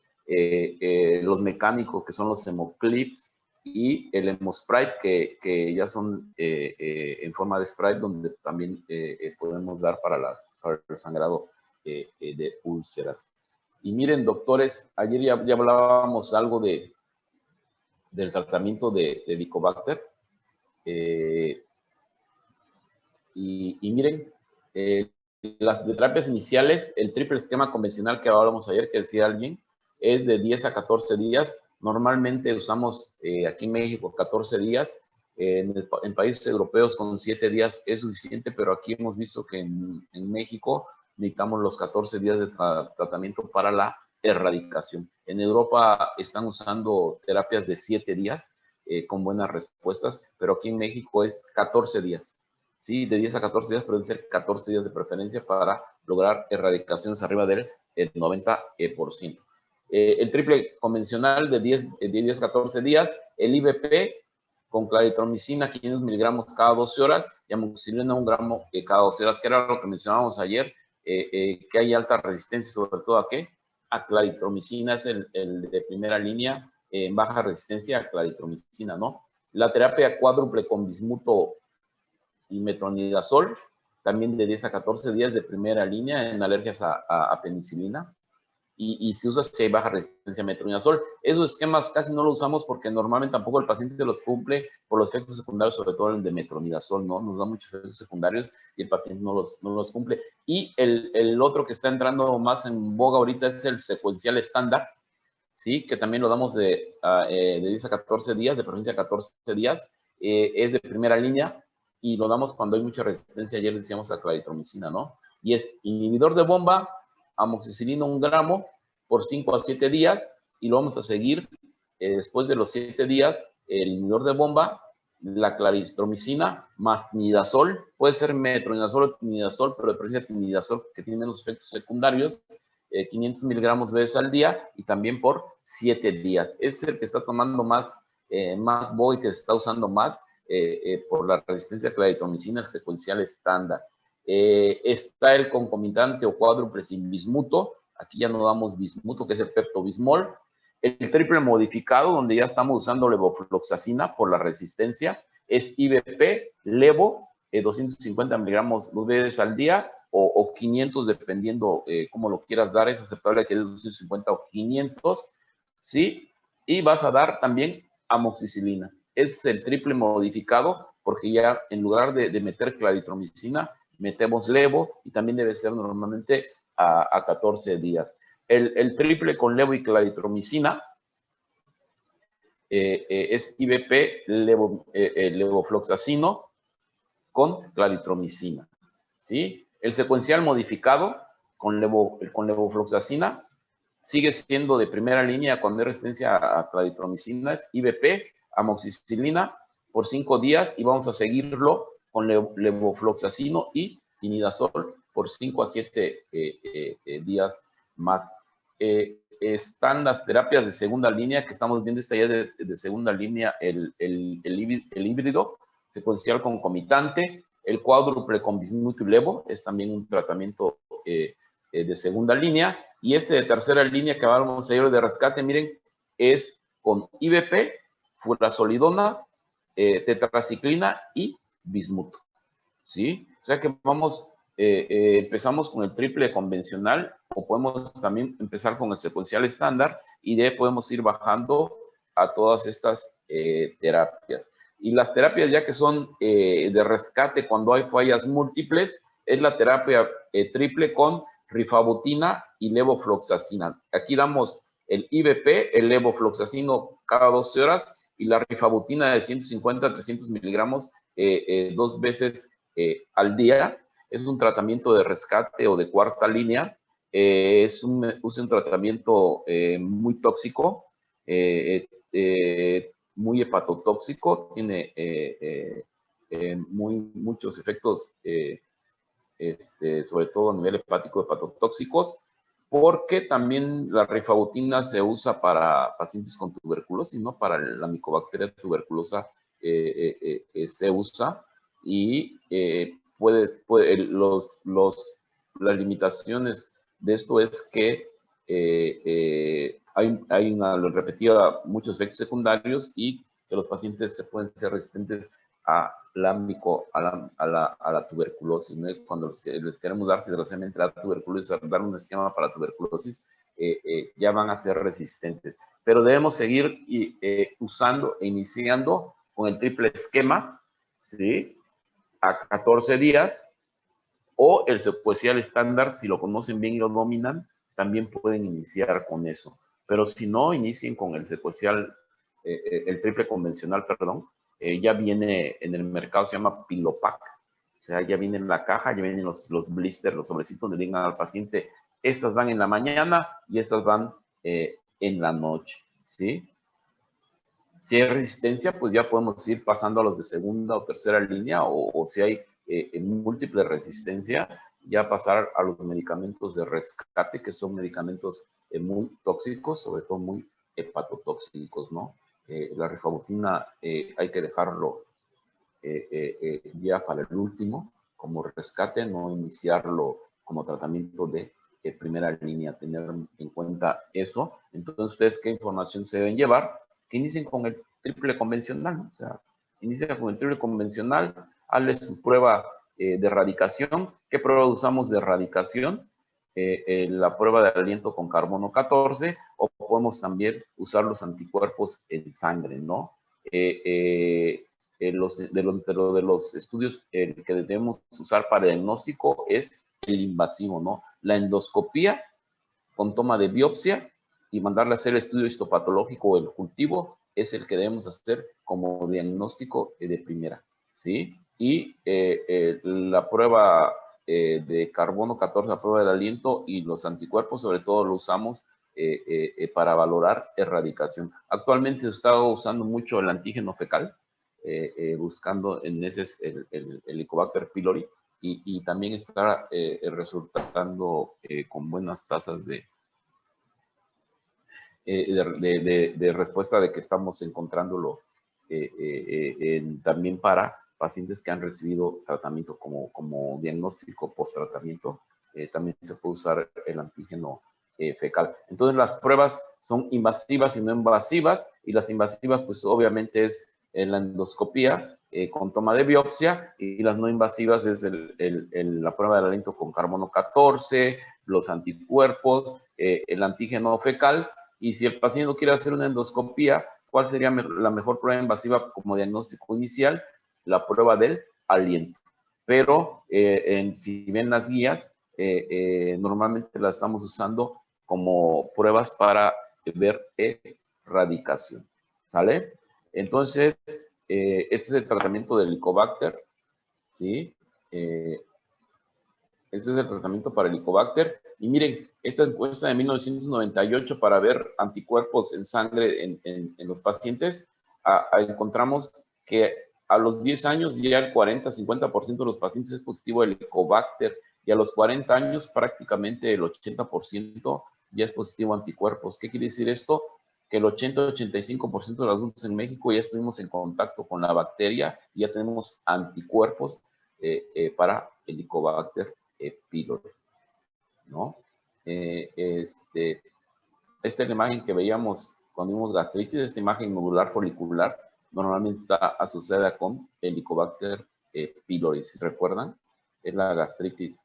los mecánicos que son los hemoclips y el hemosprite que ya son en forma de sprite donde también podemos dar para el sangrado de úlceras. Y miren, doctores, ayer ya hablábamos algo del tratamiento de Helicobacter. Y miren, las terapias iniciales, el triple esquema convencional que hablábamos ayer, que decía alguien, es de 10 a 14 días. Normalmente usamos aquí en México 14 días. En países europeos con 7 días es suficiente, pero aquí hemos visto que en México necesitamos los 14 días de tratamiento para la erradicación. En Europa están usando terapias de 7 días con buenas respuestas, pero aquí en México es 14 días. Sí, de 10 a 14 días, pero deben ser 14 días de preferencia para lograr erradicaciones arriba del 90%. El triple convencional de 10 a 14 días, el IVP con claritromicina 500 miligramos cada 12 horas y amoxicilina 1 gramo cada 12 horas, que era lo que mencionábamos ayer, que hay alta resistencia, sobre todo ¿a qué? A claritromicina, es el de primera línea, baja resistencia a claritromicina, ¿no? La terapia cuádruple con bismuto y metronidazol, también de 10 a 14 días de primera línea en alergias a penicilina. Y se usa si hay baja resistencia a metronidazol. Esos esquemas casi no los usamos porque normalmente tampoco el paciente los cumple por los efectos secundarios, sobre todo el de metronidazol, ¿no? Nos da muchos efectos secundarios y el paciente no los cumple. Y el otro que está entrando más en boga ahorita es el secuencial estándar, ¿sí? Que también lo damos de 10 a 14 días, de preferencia a 14 días. Es de primera línea y lo damos cuando hay mucha resistencia. Ayer decíamos a claritromicina, ¿no? Y es inhibidor de bomba, amoxicilina 1 gramo por 5 a 7 días y lo vamos a seguir después de los 7 días, el inhibidor de bomba, la claritromicina más tinidazol, puede ser metronidazol o tinidazol, pero de preferencia tinidazol que tiene menos efectos secundarios, 500 miligramos veces al día y también por 7 días. Es el que está tomando más boy, que se está usando más por la resistencia a claritromicina, el secuencial estándar. Está el concomitante o cuádruple sin bismuto, aquí ya no damos bismuto, que es el peptobismol. El triple modificado, donde ya estamos usando levofloxacina por la resistencia, es IVP, levo, 250 miligramos 2 veces al día, o 500, dependiendo cómo lo quieras dar, es aceptable que des 250 o 500, ¿sí? Y vas a dar también amoxicilina. Es el triple modificado, porque ya en lugar de meter claritromicina, metemos levo y también debe ser normalmente a 14 días. El triple con levo y claritromicina es IVP, levofloxacino con claritromicina, ¿sí? El secuencial modificado con levofloxacina sigue siendo de primera línea cuando hay resistencia a claritromicina, es IVP, amoxicilina por 5 días y vamos a seguirlo con levofloxacino y tinidazol por 5 a 7 días más. Están las terapias de segunda línea, que estamos viendo esta ya de segunda línea, el híbrido secuencial concomitante, el cuádruple con bismuto y levo, es también un tratamiento de segunda línea, y este de tercera línea que vamos a ir de rescate, miren, es con IBP, furazolidona, tetraciclina y bismuto, ¿sí? O sea que vamos, empezamos con el triple convencional, o podemos también empezar con el secuencial estándar, y de ahí podemos ir bajando a todas estas terapias. Y las terapias ya que son de rescate cuando hay fallas múltiples, es la terapia triple con rifabutina y levofloxacina. Aquí damos el IBP, el levofloxacino cada 12 horas, y la rifabutina de 150 a 300 miligramos 2 veces al día. Es un tratamiento de rescate o de cuarta línea. Es un tratamiento muy tóxico, muy hepatotóxico, tiene muchos efectos, sobre todo a nivel hepático, hepatotóxicos, porque también la rifabutina se usa para pacientes con tuberculosis, ¿no? Para la micobacteria tuberculosa se usa, y las limitaciones de esto es que hay una, lo repetía, muchos efectos secundarios, y que los pacientes se pueden ser resistentes a la tuberculosis, ¿no? Cuando les queremos dar desgraciadamente la tuberculosis, dar un esquema para tuberculosis, ya van a ser resistentes. Pero debemos seguir usando e iniciando con el triple esquema, ¿sí? A 14 días, o el secuencial estándar, si lo conocen bien y lo dominan, también pueden iniciar con eso. Pero si no, inicien con el secuencial, el triple convencional, perdón. Ya viene en el mercado, se llama Pilopac. O sea, ya viene en la caja, ya vienen los blisters, los sobrecitos donde digan al paciente, estas van en la mañana y estas van en la noche, ¿sí? Si hay resistencia, pues ya podemos ir pasando a los de segunda o tercera línea, o si hay múltiple resistencia, ya pasar a los medicamentos de rescate, que son medicamentos muy tóxicos, sobre todo muy hepatotóxicos, ¿no? La rifabutina hay que dejarlo ya para el último, como rescate, no iniciarlo como tratamiento de primera línea, tener en cuenta eso. Entonces, ¿ustedes qué información se deben llevar? Que inicien con el triple convencional, ¿no? O sea, inicia con el triple convencional, hazle su prueba de erradicación. ¿Qué prueba usamos de erradicación? La prueba de aliento con carbono 14, o podemos también usar los anticuerpos en sangre, ¿no? De los estudios que debemos usar para diagnóstico es el invasivo, ¿no? La endoscopía con toma de biopsia y mandarle a hacer el estudio histopatológico o el cultivo es el que debemos hacer como diagnóstico de primera, ¿sí? Y la prueba de carbono 14, la prueba del aliento, y los anticuerpos, sobre todo lo usamos para valorar erradicación. Actualmente se está usando mucho el antígeno fecal, buscando en ese el Helicobacter pylori, y también está resultando con buenas tasas de respuesta, de que estamos encontrándolo también para pacientes que han recibido tratamiento como diagnóstico post-tratamiento. También se puede usar el antígeno fecal. Entonces las pruebas son invasivas y no invasivas, y las invasivas pues obviamente es en la endoscopía con toma de biopsia, y las no invasivas es la prueba del aliento con carbono 14, los anticuerpos, el antígeno fecal. Y si el paciente no quiere hacer una endoscopía, ¿cuál sería la mejor prueba invasiva como diagnóstico inicial? La prueba del aliento. Pero si ven las guías, normalmente las estamos usando como pruebas para ver erradicación, ¿sale? Entonces, este es el tratamiento del Helicobacter, ¿sí? Este es el tratamiento para el Helicobacter. Y miren, esta encuesta de 1998 para ver anticuerpos en sangre en los pacientes, encontramos que a los 10 años ya el 40-50% de los pacientes es positivo al Helicobacter y a los 40 años prácticamente el 80% ya es positivo a anticuerpos. ¿Qué quiere decir esto? Que el 80-85% de los adultos en México ya estuvimos en contacto con la bacteria y ya tenemos anticuerpos para Helicobacter pylori, ¿no? Esta es la imagen que veíamos cuando vimos gastritis, esta imagen nodular folicular normalmente está asociada con Helicobacter pylori, ¿si recuerdan? Es la gastritis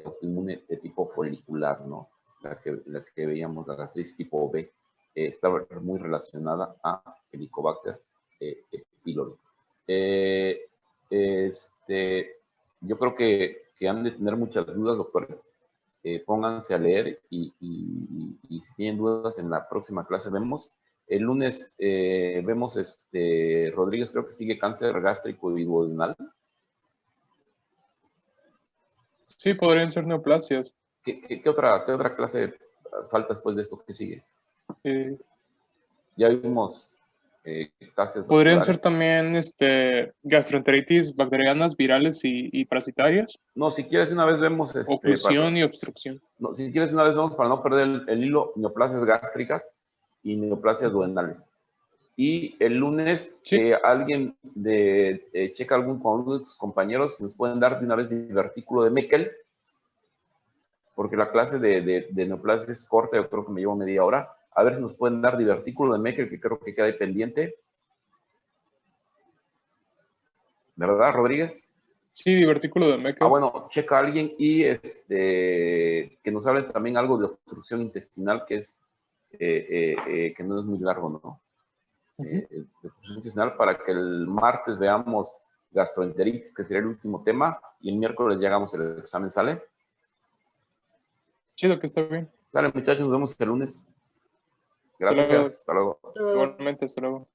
autoinmune de tipo folicular, ¿no? La que veíamos, la gastritis tipo B, está muy relacionada a Helicobacter pylori. Yo creo que han de tener muchas dudas, doctores. Pónganse a leer y si tienen dudas en la próxima clase vemos. El lunes vemos Rodríguez, creo que sigue cáncer gástrico y duodenal. Sí, podrían ser neoplasias. ¿Qué otra clase falta después de esto? ¿Qué sigue? Ya vimos podrían ser también gastroenteritis bacterianas, virales y parasitarias. No, si quieres una vez vemos oclusión y obstrucción. No, si quieres una vez vemos para no perder el hilo, neoplasias gástricas y neoplasias duodenales. Y el lunes alguien checa con alguno de tus compañeros si nos pueden dar de una vez divertículo de Meckel, porque la clase de neoplasias es corta, yo creo que me llevo media hora. A ver si nos pueden dar divertículo de Meckel, que creo que queda ahí pendiente. ¿Verdad, Rodríguez? Sí, divertículo de Meckel. Bueno, checa a alguien y que nos hable también algo de obstrucción intestinal, que es que no es muy largo, ¿no? De obstrucción intestinal, para que el martes veamos gastroenteritis, que sería el último tema, y el miércoles ya hagamos el examen, ¿sale? Chido, que está bien. Sale, muchachos, nos vemos el lunes. Gracias, hasta luego. Igualmente, hasta luego.